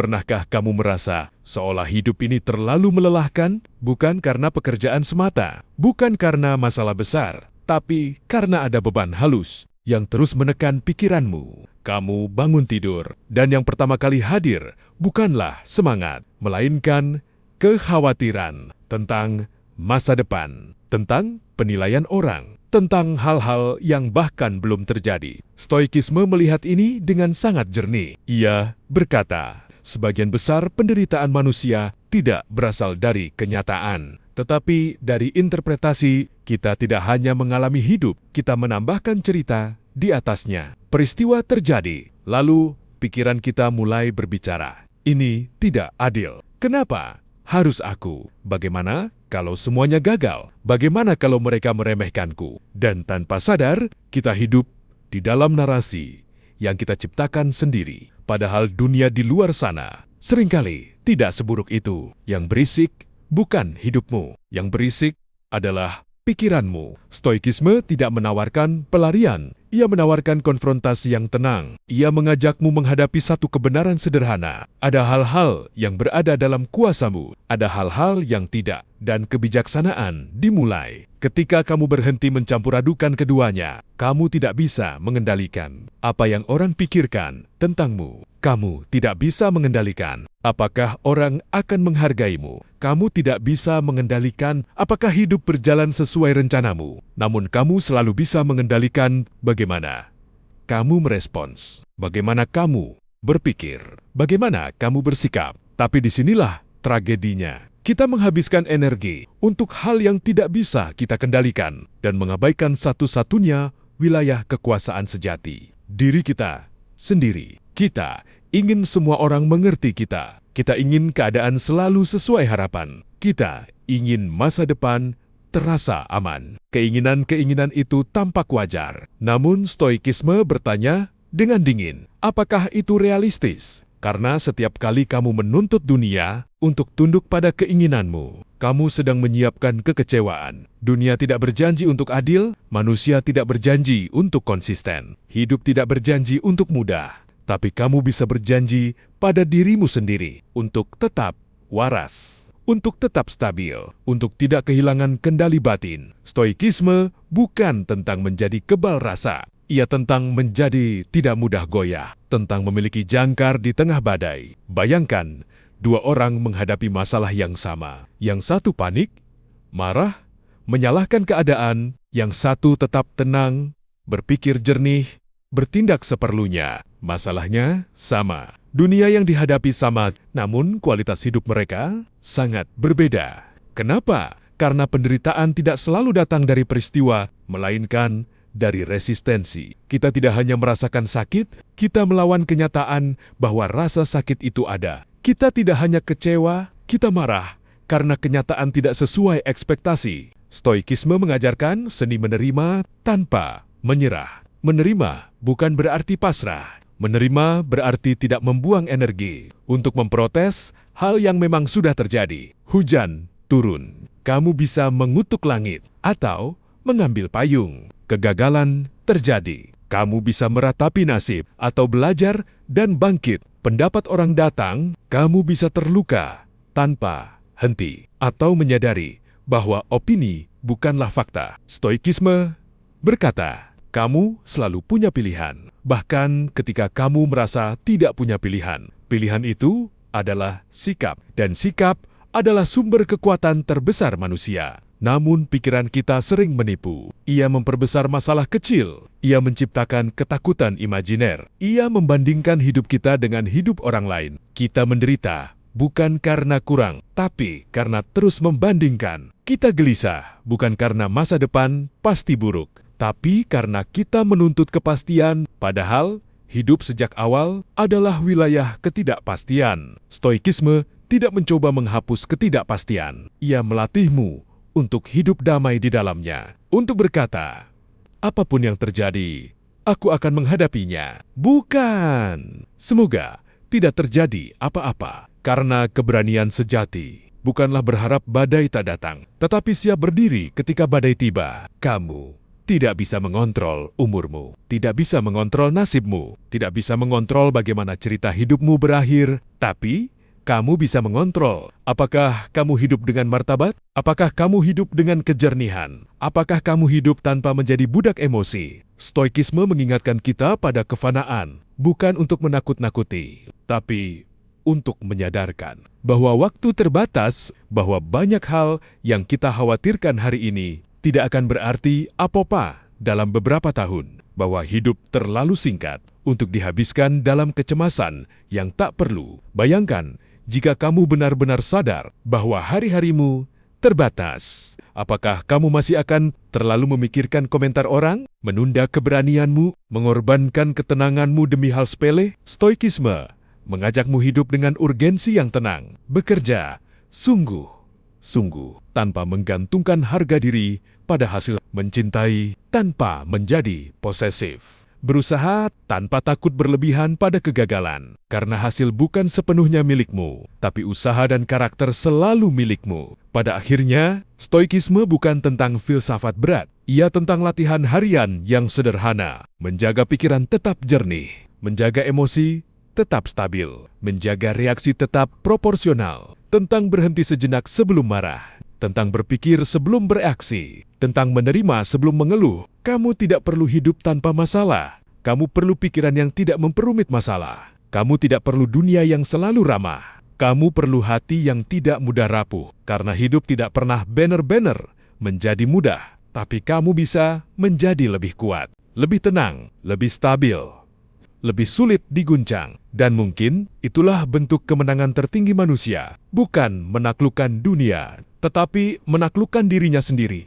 Pernahkah kamu merasa seolah hidup ini terlalu melelahkan? Bukan karena pekerjaan semata, bukan karena masalah besar, tapi karena ada beban halus yang terus menekan pikiranmu. Kamu bangun tidur, dan yang pertama kali hadir bukanlah semangat, melainkan kekhawatiran tentang masa depan, tentang penilaian orang, tentang hal-hal yang bahkan belum terjadi. Stoikisme melihat ini dengan sangat jernih. Ia berkata, sebagian besar penderitaan manusia tidak berasal dari kenyataan, tetapi dari interpretasi. Kita tidak hanya mengalami hidup, kita menambahkan cerita di atasnya. Peristiwa terjadi, lalu pikiran kita mulai berbicara. Ini tidak adil. Kenapa harus aku? Bagaimana kalau semuanya gagal? Bagaimana kalau mereka meremehkanku? Dan tanpa sadar, kita hidup di dalam narasi yang kita ciptakan sendiri. Padahal dunia di luar sana seringkali tidak seburuk itu. Yang berisik bukan hidupmu. Yang berisik adalah pikiranmu. Stoikisme tidak menawarkan pelarian. Ia menawarkan konfrontasi yang tenang. Ia mengajakmu menghadapi satu kebenaran sederhana. Ada hal-hal yang berada dalam kuasamu, ada hal-hal yang tidak, dan kebijaksanaan dimulai. Ketika kamu berhenti mencampur adukan keduanya, kamu tidak bisa mengendalikan apa yang orang pikirkan tentangmu. Kamu tidak bisa mengendalikan apakah orang akan menghargaimu. Kamu tidak bisa mengendalikan apakah hidup berjalan sesuai rencanamu. Namun kamu selalu bisa mengendalikan bagaimana kamu merespons, bagaimana kamu berpikir, bagaimana kamu bersikap. Tapi disinilah tragedinya. Kita menghabiskan energi untuk hal yang tidak bisa kita kendalikan dan mengabaikan satu-satunya wilayah kekuasaan sejati, diri kita sendiri. Kita ingin semua orang mengerti kita. Kita ingin keadaan selalu sesuai harapan. Kita ingin masa depan terasa aman. Keinginan-keinginan itu tampak wajar. Namun stoikisme bertanya dengan dingin, apakah itu realistis? Karena setiap kali kamu menuntut dunia untuk tunduk pada keinginanmu, kamu sedang menyiapkan kekecewaan. Dunia tidak berjanji untuk adil, manusia tidak berjanji untuk konsisten. Hidup tidak berjanji untuk mudah. Tapi kamu bisa berjanji pada dirimu sendiri untuk tetap waras, untuk tetap stabil, untuk tidak kehilangan kendali batin. Stoikisme bukan tentang menjadi kebal rasa. Ia tentang menjadi tidak mudah goyah, tentang memiliki jangkar di tengah badai. Bayangkan, dua orang menghadapi masalah yang sama. Yang satu panik, marah, menyalahkan keadaan. Yang satu tetap tenang, berpikir jernih, bertindak seperlunya. Masalahnya sama. Dunia yang dihadapi sama, namun kualitas hidup mereka sangat berbeda. Kenapa? Karena penderitaan tidak selalu datang dari peristiwa, melainkan dari resistensi. Kita tidak hanya merasakan sakit, kita melawan kenyataan bahwa rasa sakit itu ada. Kita tidak hanya kecewa, kita marah karena kenyataan tidak sesuai ekspektasi. Stoikisme mengajarkan seni menerima tanpa menyerah. Menerima bukan berarti pasrah. Menerima berarti tidak membuang energi untuk memprotes hal yang memang sudah terjadi. Hujan turun, kamu bisa mengutuk langit atau mengambil payung. Kegagalan terjadi, kamu bisa meratapi nasib atau belajar dan bangkit. Pendapat orang datang, kamu bisa terluka tanpa henti atau menyadari bahwa opini bukanlah fakta. Stoikisme berkata, kamu selalu punya pilihan. Bahkan ketika kamu merasa tidak punya pilihan. Pilihan itu adalah sikap. Dan sikap adalah sumber kekuatan terbesar manusia. Namun pikiran kita sering menipu. Ia memperbesar masalah kecil. Ia menciptakan ketakutan imajiner. Ia membandingkan hidup kita dengan hidup orang lain. Kita menderita bukan karena kurang, tapi karena terus membandingkan. Kita gelisah bukan karena masa depan pasti buruk, tapi karena kita menuntut kepastian, padahal hidup sejak awal adalah wilayah ketidakpastian. Stoikisme tidak mencoba menghapus ketidakpastian. Ia melatihmu untuk hidup damai di dalamnya. Untuk berkata, apapun yang terjadi, aku akan menghadapinya. Bukan. Semoga tidak terjadi apa-apa. Karena keberanian sejati bukanlah berharap badai tak datang, tetapi siap berdiri ketika badai tiba. Kamu tidak bisa mengontrol umurmu, tidak bisa mengontrol nasibmu, tidak bisa mengontrol bagaimana cerita hidupmu berakhir, tapi kamu bisa mengontrol apakah kamu hidup dengan martabat, apakah kamu hidup dengan kejernihan, apakah kamu hidup tanpa menjadi budak emosi. Stoikisme mengingatkan kita pada kefanaan, bukan untuk menakut-nakuti, tapi untuk menyadarkan bahwa waktu terbatas, bahwa banyak hal yang kita khawatirkan hari ini tidak akan berarti apa-apa dalam beberapa tahun, bahwa hidup terlalu singkat untuk dihabiskan dalam kecemasan yang tak perlu. Bayangkan jika kamu benar-benar sadar bahwa hari-harimu terbatas. Apakah kamu masih akan terlalu memikirkan komentar orang, menunda keberanianmu, mengorbankan ketenanganmu demi hal sepele? Stoikisme mengajakmu hidup dengan urgensi yang tenang, bekerja sungguh-sungguh tanpa menggantungkan harga diri pada hasil, mencintai tanpa menjadi posesif, berusaha tanpa takut berlebihan pada kegagalan, karena hasil bukan sepenuhnya milikmu, tapi usaha dan karakter selalu milikmu. Pada akhirnya, stoikisme bukan tentang filsafat berat, ia tentang latihan harian yang sederhana, menjaga pikiran tetap jernih, menjaga emosi tetap stabil, menjaga reaksi tetap proporsional, tentang berhenti sejenak sebelum marah, tentang berpikir sebelum bereaksi, tentang menerima sebelum mengeluh. Kamu tidak perlu hidup tanpa masalah. Kamu perlu pikiran yang tidak memperumit masalah. Kamu tidak perlu dunia yang selalu ramah. Kamu perlu hati yang tidak mudah rapuh, karena hidup tidak pernah banner-banner menjadi mudah, tapi kamu bisa menjadi lebih kuat, lebih tenang, lebih stabil, lebih sulit diguncang. Dan mungkin itulah bentuk kemenangan tertinggi manusia, bukan menaklukkan dunia, tetapi menaklukkan dirinya sendiri.